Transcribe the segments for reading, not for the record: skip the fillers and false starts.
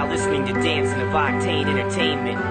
listening to Dancing of Octane Entertainment.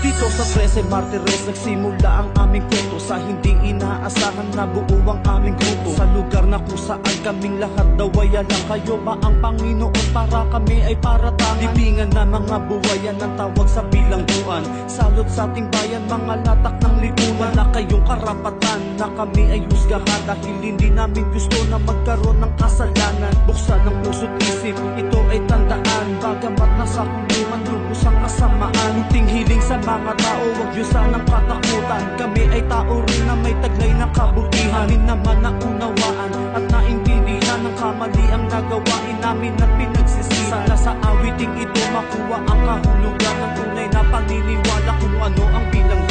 Dito sa 13 Martires nagsimula ang aming kwento. Sa hindi inaasahan na buo ang aming grupo. Sa lugar na kung saan kaming lahat daw ay alam. Kayo ba ang Panginoon para kami ay paratangan? Libingan na mga buwayan ang tawag sa bilangguan. Salot sa ating bayan, mga latak ng lipunan. Wala kayong karapatan na kami ay husgahan. Dahil hindi namin gusto na magkaroon ng kasalanan. Buksan ng puso't isip, ito ay tandaan. Bagamat nasa kulungan, lubos ang kasamaan. Munting hiling sa mga tao, wag nyo sanang katakutan. Kami ay tao rin na may taglay ng kabutihan. Amin naman na unawaan at naintindihan ng kamali ang nagawain namin at pinagsisihan. Sana sa awiting ito makuha ang kahulugan ng tunay na paniniwala kung ano ang bilangguan.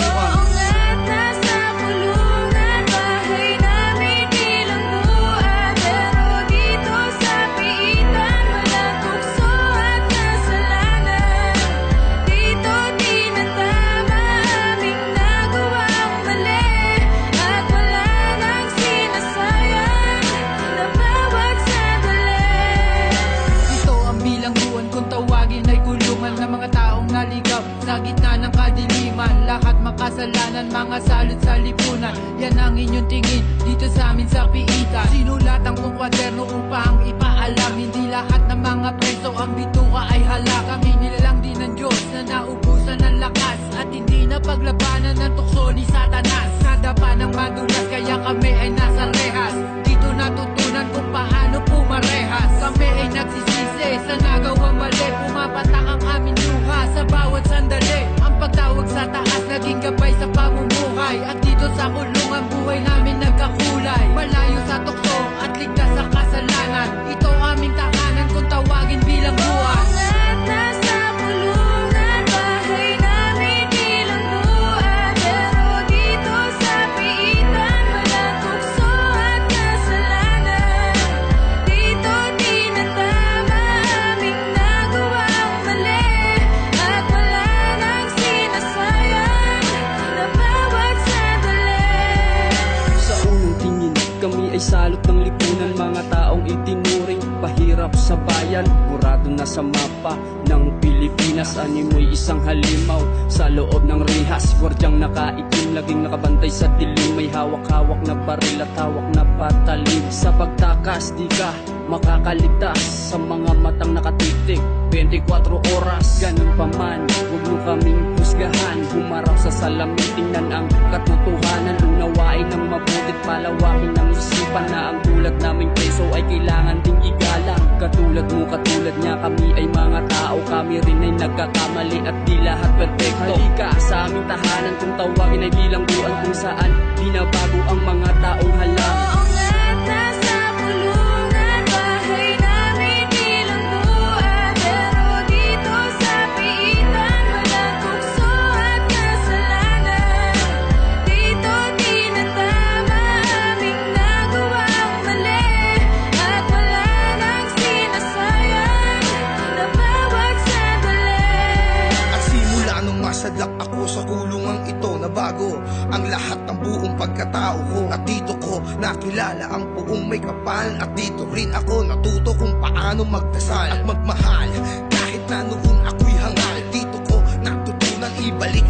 Sa gitna ng kadiliman, lahat makasalanan, mga salot sa lipunan. Yan ang inyong tingin dito sa amin sa piitan. Sinulatan kong kwaderno upang ipaalam, hindi lahat ng mga preso ang bituka ay halak. Kami nilalang din ng Diyos na naubusan ng lakas, at hindi na paglabanan ng tukso ni Satanas. Nadapa ng madulas kaya kami ay nasa rehas. Dito natutunan kung paano pumarehas. Kami ay nagsisisi sa nagawang mali, pumapatak ang aming luha sa bawat sandali. Ang pagtawag sa taas naging gabay sa pamumuhay, at dito sa kulungan buhay namin nagkakulay. Malayo sa tukso at ligtas sa kasalanan, ito aming tahanan kung tawagin bilang buwan. Salot ng lipunan, mga taong itinuring pahirap sa bayan. Murado na sa mapa ng Pilipinas, animoy isang halimaw sa loob ng rehas. Gwardyang nakaitim, laging nakabantay sa dilim. May hawak-hawak na baril at hawak na patalim. Sa pagtakas, di ka makakaligtas sa mga matang nakatitig 24 oras. Ganun pa man, huwag mo kaming husgahan. Humarap sa salamin, tingnan ang katotohanan. Unawain ng mabutit, palawakin ng isipan na ang tulad naming preso ay kailangan ding igalang. Katulad mo, katulad niya, kami ay mga tao. Kami rin ay nagkakamali at di lahat perfecto. Halika sa aming tahanan kung tawagin ay bilangguan, kung saan binabago ang mga taong halang. Sadlak ako sa kulungang ito na bago ang lahat ng buong pagkatao ko. At dito ko nakilala ang buong may kapal. At dito rin ako natuto kung paano magdasal at magmahal. Kahit na noon ako'y hangal, dito ko natutunan ibalik